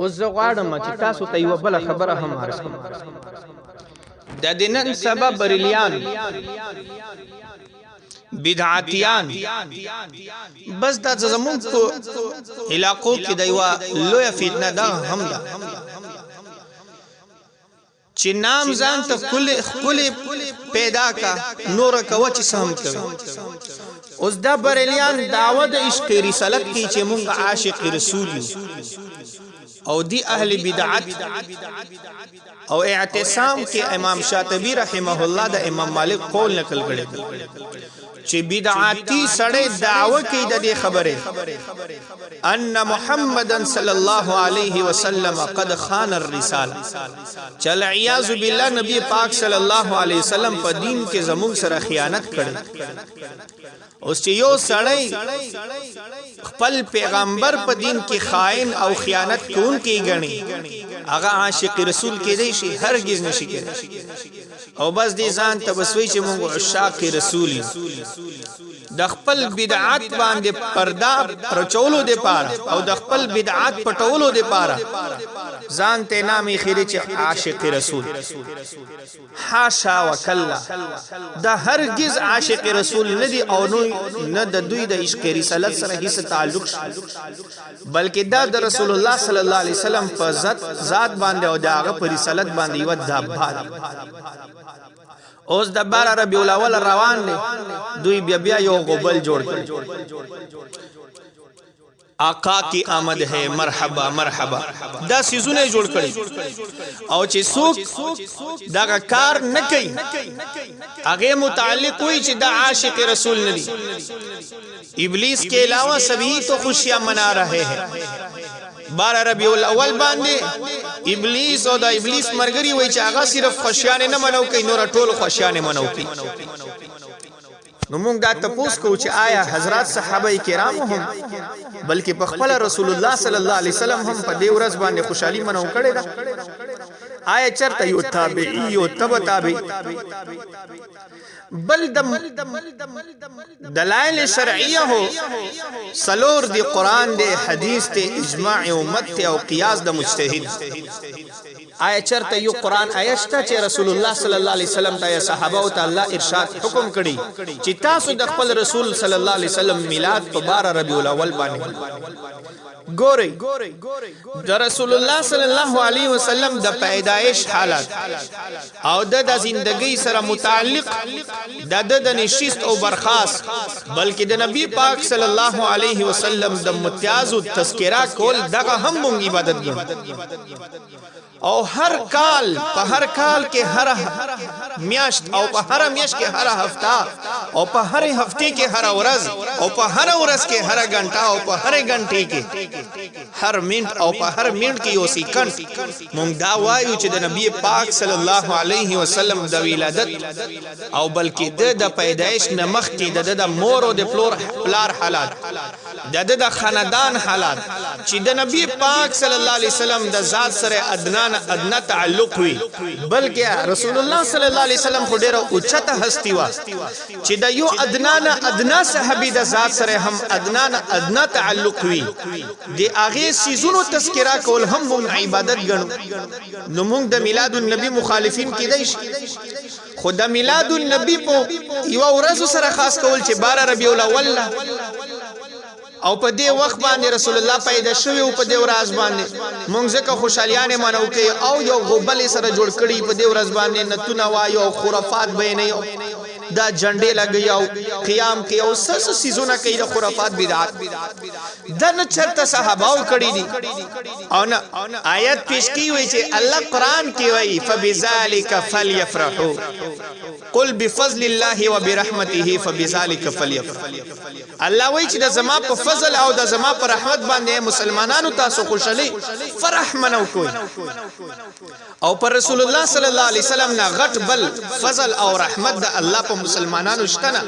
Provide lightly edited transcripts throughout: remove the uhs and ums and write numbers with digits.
اوس زه غواړم چې تاسو ته یوه بله خبره هم عرض کړم. د نن سبا بریلیان بدعاتیان بس دا زموږ په علاقو کې د یوه لویه فتنه ده هم ده چې نام ځان ته ښکلې پیدا کا نوره کوه چې څه هم کوي. اوس دا بریلیان دعوه د عشق رسالت کوي چې مونږ عاشق رسول یو او دی اهل بدعت او اعتصام کې امام شاطبی رحمه الله د امام مالک قول نقل کړي چې بدعاتي سړی دعوه کوي د دې خبره ان محمدن صلی الله علیه وسلم قد خان الرساله چل عیاذ بالله نبی پاک صلی الله علیه وسلم په دین کې زموږ سره خیانت کړي. اوس چې یو سړی خپل پیغمبر په دین کې خائن او خیانت کوونکی ګڼي هغه عاشق رسول کېدی شي؟ هرگز نشي کېدای. او بس دې ځان ته بسوي چې موږ عشاق رسول یو. د خپل بدعات باندې پردا پرچولو دی پاره او د خپل بدعات پټولو دی پاره ځان ته نامې خېری چې عاشق رسول. حاشا وکلا دا هرگز عاشق رسول نه دی او نه د دوی د عشق رسالت سره هیڅ تعلق شته، بلکې دا د رسول الله صلی الله علیه وسلم په ذات باندې او دغه په رسالت باندې یو دابه. اوس د 12 ربیع الاول روان دي، دوی بیا یو غوبل جوړ کړي. آقا کی آمد ہے مرحبا مرحبا دا سیزونه جوړ کړي او چې څوک دا کار نه کوي هغه متعلق وي چې دا عاشق رسول نه دي. ابلیس کے علاوہ سبھی تو خوشیاں منا رہے ہیں. 12 ربیع الاول باندې ابلیس او دا ابلیس مرګري وای چې هغه صرف خوشیانه نه منو کوي، نور ټول خوشیانه منو کوي. نو موږ دا تپوس کو چې آیا حضرات صحابه کرام هم بلکې په خپل رسول الله صلی الله علیه وسلم هم په دې ورځ باندې خوشحالي منو کړي دا؟ آیا چرته یو تابعی او تبع تابع بل دلائل شرعیه هو سلور دی قرآن دی حدیث دی اجماع امت دی او قیاس د مجتهد. آیا چرته یو قرآن آیشته چې رسول الله صلی الله علیه وسلم ته صحابه او تعالی ارشاد حکم کړي چې تاسو د خپل رسول صلی الله علیه وسلم میلاد په 12 ربیع الاول باندې ګورئ؟ د رسول الله صلی الله علیه وسلم د پیدایش حالت او د زندګۍ سره متعلق د نشست او برخاست بلکې د نبی پاک صلی الله علیه وسلم د امتیاز او تذکرہ کول دغه هم مونږ عبادت ګڼو. او هر کال په هر کال کې هر میاشت او په هر میاشت کې هر هفته او په هر هفته کې هر ورځ او په هر ورځ کې هر غنټه او په هر غنټه کې هر منټ او په هر منټ کې یو سکند مونږ دا وایو چې د نبی پاک صلی الله علیه وسلم د ولادت او بلکې د پیدایش نه مخکې د مور او د پلار حالات د خاندان حالات چې د نبی پاک صلی الله علیه وسلم د ذات سره ادنا تعلق وي، بلکې رسول الله صلی الله علیه وسلم خو ډیره اوچته هستی و چې د یو ادنا صحابي د ذات سره هم ادنا تعلق وي. د هغه سيزونو تذکرہ کول هم مونږ عبادت ګڼو. نو مونږ د میلاد النبی مخالفین کیدای شي، خو د میلاد النبی په یو ورځ سره خاص کول چې 12 ربیع الاول او په دې وخت باندې رسول الله پیدا شوی او په دې ورځ باندې مونږ ځکه خوشالیانه منو کوي او یو غوبل سره جوړ کړي په دې ورځ باندې نتونه وایو او خرافات بیانې دا جنډې لګي او قیام کوي او سس سيزونه کوي د خرافات بدعت دا نه چرته صحاباو کړي دي. او نه آیت پیش کی وي چې الله قران کې وایي فبذالک فلیفرحوا قل بفضل الله وبرحمته فبذالک فلیفرحوا. الله وایي چې د زما په فضل او د زما په رحمت باندې مسلمانانو تاسو خوشالي فرح منو کوي او پر رسول الله صلی الله علیه وسلم نه غټ بل فضل او رحمت د الله په مسلمانانو شته نه.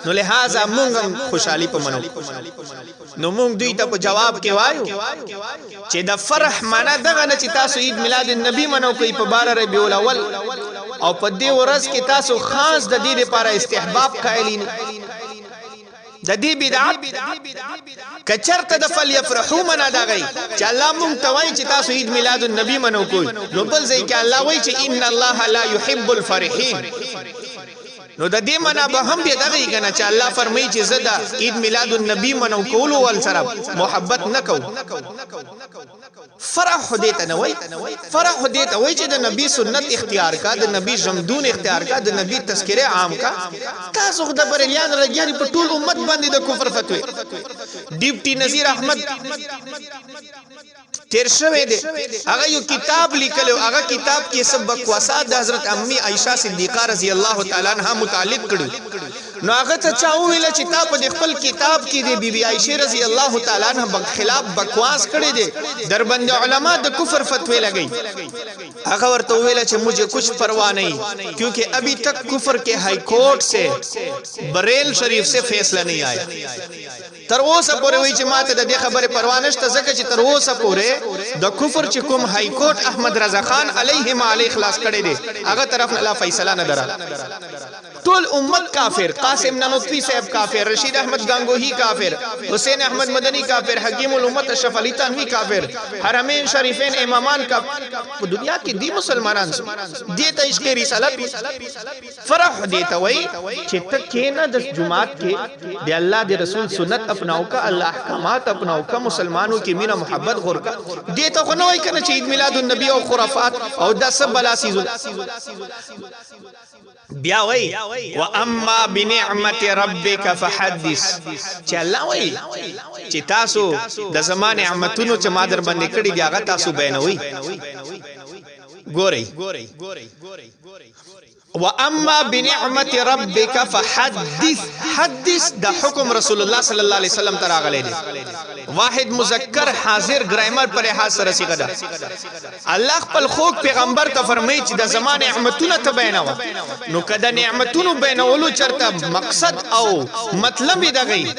نو لہذا مونږ خوشالي په منو. نو مونږ دوی ته په جواب کې وایو چې د فرح معنا دغه نه چې تاسو عید میلاد النبی منو کوي په 12 ربیع الاول او په دې ورځ کې تاسو خاص د دې لپاره استحباب قائلین د دې بدعت کچرته د فلیفرحوا منا دا غي چې الله مونږ ته وایي چې تاسو عید میلاد النبی منو کوی نو بل ځای کې الله وایي چې ان الله لا يحب الفرحين نو د دې معنا به هم به دغه کنه چې الله فرمایي چې زدا عید میلاد النبی منو کول ول سره محبت نکو فرح دې ته نه وای فرح دې ته وای چې د نبی سنت اختیار کا د نبی جمدون اختیار کا د نبی تذکره عام کا تاسو د بریلیان رجاری په ټول امت باندې د کفر فتوی ډیپټي نذیر احمد تیر شوه دی هغه یو کتاب لیکلو هغه کتاب کې سب بکواسات د حضرت امی عائشہ صدیقہ رضی الله تعالی عنها متعلق کړو نو هغه ته چاو ویل چې تا په خپل کتاب کې دی بیبي عائشہ رضی الله تعالی عنها خلاف بکواس کړی دی در باندې علما د کفر فتوی لګی هغه ورته ویل چې مجھے کچھ پروا نہیں کیونکہ ابھی تک کفر کے ہائی کورٹ سے بریل شریف سے فیصلہ نہیں آیا تر اوسه پورې وی چې ماته د دې خبره پروا نشته ځکه چې تر اوسه پورې د کفر چې کوم های کورټ احمد رضا خان علیه ما علی خلاص کړي دي هغه طرف نه فیصله نه درا ټول امت کافر قاسم نانوتوی صاحب کافر رشید احمد گنگوہی کافر حسین احمد مدنی کافر حکیم الامت اشرف علی تنوی کافر حرمین شریفین امامان کا دنیا کې دی مسلمانان دیتا عشق رسالت فرح دیتا وای چې تکینه د جمعات کې دی الله دی رسول سنت اپناو کا الله احکامات اپناو کا مسلمانوں کی مینا محبت غور کا دیتا خو نه وای کنه چې عید میلاد النبی او خرافات او د سب بلا سیز بیا وای واما بنعمت ربک فحدث چې الله وای چې تاسو د زمانه نعمتونو چې ما در باندې کړی دی هغه تاسو بیانوي ګورئ واما بنعمت ربك فحدث حدث د حکم رسول الله صلی الله علیه وسلم تر غلې دي واحد مذکر حاضر گرامر پر لحاظ سره صيغه ده الله خپل خوږ پیغمبر ته فرمایي چې د زمانه نعمتونه ته بیانوا نو کده نعمتونو بیانولو چرته مقصد او مطلب دغه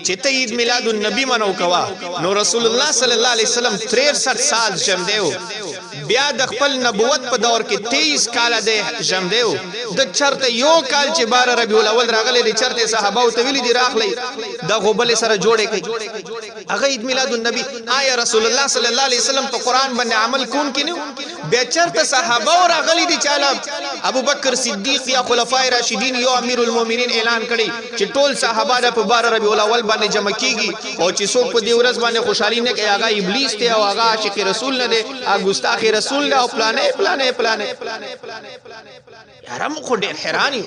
چې ته عید میلاد النبی منو کوا نو رسول الله صلی الله علیه وسلم 63 سال جم دیو بیا د خپل نبوت په دور کې 23 کال دی جم دیو د چرته یو کال چې 12 ربیع الاول راغلی دی چرته صحابه او تویل دي راغلی د غوبل سره جوړه کوي هغه عید میلاد النبی آیا رسول الله صلی الله علیه وسلم په قران باندې عمل کون کینو بیا چرته صحابه او راغلی دي چاله ابو بکر صدیق یا خلفای راشدین یو امیر المؤمنین اعلان کړي چې ټول صحابه د 12 ربیع الاول باندې جمع کیږي او چې څوک په دې ورځ باندې خوشحالي نه کوي هغه ابلیس ته او هغه عاشق رسول نه دی هغه ګستاخ رسول له پلانې یارم خو ډېر حیرانی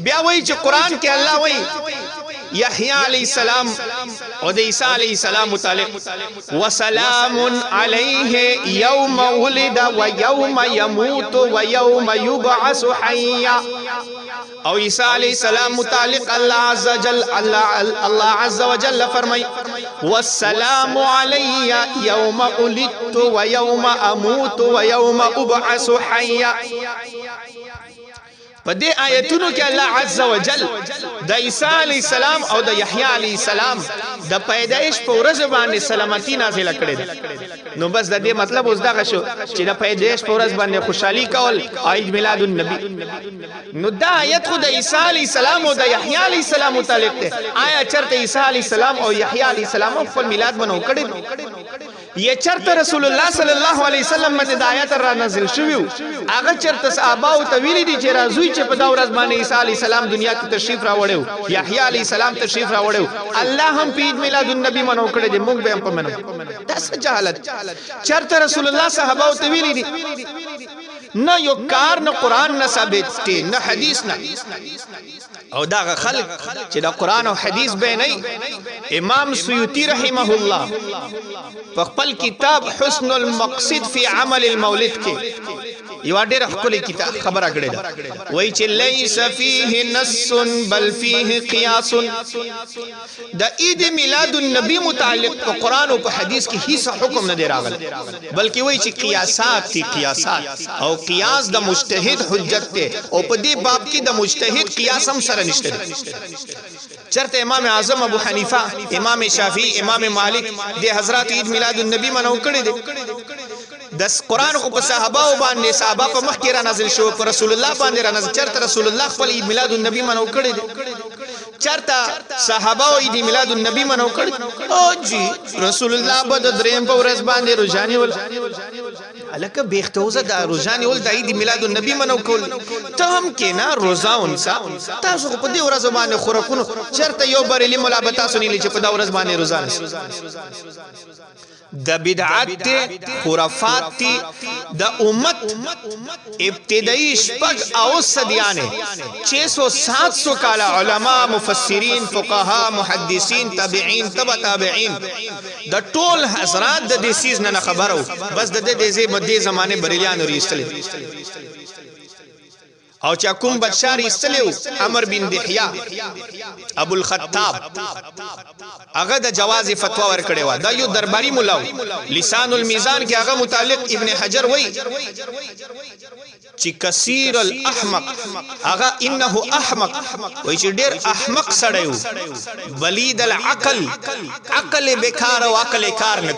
بیا وایي چې قران کې الله وایي یحیی علیہ السلام او د عیسی علیہ السلام متعلق وسلام علیہ یوم ولد و یوم یموت و یوم یبعث حیا او عیسی علیہ السلام متعلق اللہ عز وجل فرمائی والسلام علی یوم ولدت و یوم اموت و یوم ابعث حیا په دې آیتونو کې الله عز وجل د عیسی علی السلام او د یحیی علی السلام د پیدایش په ورځ باندې سلامتی نازله کړې نو بس د دې مطلب اوس دا شو چې د پیدایش په ورځ باندې خوشحالي کول عید میلاد النبی نو دا آیت خو د عیسی علی السلام او د یحیی علی السلام متعلق ده آیا چرته عیسی علی السلام او یحیی علی السلام خپل میلاد منو کړی یہ چرته رسول الله صلی الله علیه وسلم باندې د آیات را نازل شوی هغه چرته صحابه او تویل دي چې راځي چې په دا ورځ باندې عیسی علی السلام دنیا ته تشریف راوړیو یحیی علی السلام تشریف راوړیو الله هم په عید میلاد النبی منو کړی دی موږ به هم په منو تاسو جهالت چرته رسول الله صحابه او تویل دي نه یو کار نه قران نه ثابت دي نه حدیث نه او دا خلق چې دا قران او حدیث به نه امام سیوطی رحمه الله په خپل کتاب حسن المقصد فی عمل المولد کې یو ډېر خپل کتاب خبره کړې ده وایي چې لیس فیه نص بل فیه قیاس د عید میلاد النبی متعلق په قران او په حدیث کې هیڅ حکم نه دی راغلی بلکې وایي چې قیاسات او قیاس د مجتهد حجت ته او په دې باب کې د مجتهد قیاس هم سره نشته چرته امام اعظم ابو حنیفه امام شافعی امام مالک د حضرات عید میلاد النبی منو کړی دي د قران خو په صحابه باندې صحابه په مخ کې را نازل شو پر رسول الله باندې را نازل چرته رسول الله خپل عید میلاد النبی منو کړی دي چرته صحابه او عید میلاد النبی منو کړ او جی رسول الله بد دریم په ورځ باندې روزانه ول الکه بیختوزه د روزانه ول د عید میلاد النبی منو کول ته هم کینا روزا اونسا تاسو په دې ورځ باندې خوراکونو چرته یو بریلی ملابطه سنیلی چې په دا ورځ باندې روزانه د بدعات خرافات د امت ابتدائی شپږ او صدیانه 600-700 کال علما مفسرین فقها محدثین تابعین تبع تابعین د ټول حضرات د دې سیز نه خبرو بس د دې زمانه بریلیان ورېستل او چا کوم بشار استلیو عمر بن دحیه ابو الخطاب هغه د جواز فتوا ور کړی و دا یو درباری مولا لسان المیزان کې هغه متعلق ابن حجر وای چې کثیر الاحمق هغه انه احمق وای چې ډیر احمق سړیو بلید العقل عقل بیکار او عقل کار نه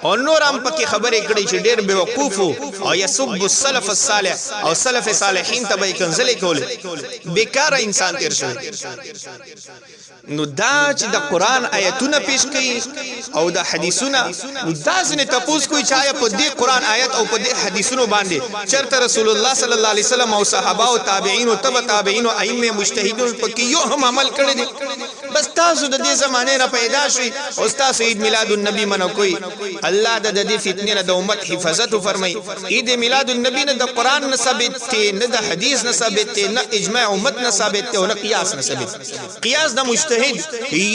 او نور هم پکې خبرې کړې چې ډیر بیوقوف او یسب السلف الصالح او سلف صالحین ته به کنځلې کولې بیکار انسان تیر شوی نو دا چې د قران آیتونه پیش کړي او د حدیثونه نو دا څنګه تاسو کوی چا په دې قران آیت او په دې حدیثونو باندې چرته رسول الله صلی الله علیه وسلم او صحابه او تابعین او تبع تابعین او ائمه مجتهدون پکې یو هم عمل کړی دي بس تاسو د دې زمانه را پیدا شوي او تاسو عید میلاد النبی منو کوي الله د دې فتنې د امت حفاظت فرمای عید میلاد النبی نه د قران نه ثابت دی نه د حدیث نه ثابت دی نه اجماع امت نه ثابت دی او نه قیاس نه ثابت قیاس د مجتهد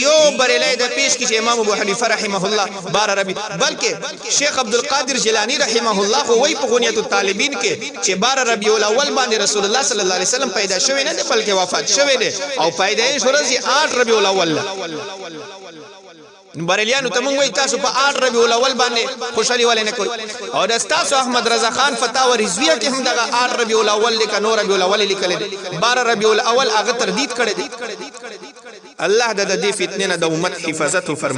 یو بریلی د پیش کی چې امام ابو حنیفه رحمه الله بار ربی بلکې شیخ عبد القادر جیلانی رحمه الله خو وای په غنیت الطالبین کې چې بار ربیع الاول باندې رسول الله صلی الله علیه وسلم پیدا شوی نه بلکې وفات شوی دی او پیدایش ورځ 8 ربیع الاول بریلیانو ته مونږ وای تاسو په 8 ربیع الاول باندې خوشالي ولې نه کوي او د تاسو احمد رضا خان فتاوا رضویه کې هم دغه 8 ربیع الاول لیک نور ربیع الاول لیکل دي 12 ربیع الاول هغه تردید کړی دی الله د دې فتنې نه د امت حفاظت فرمایي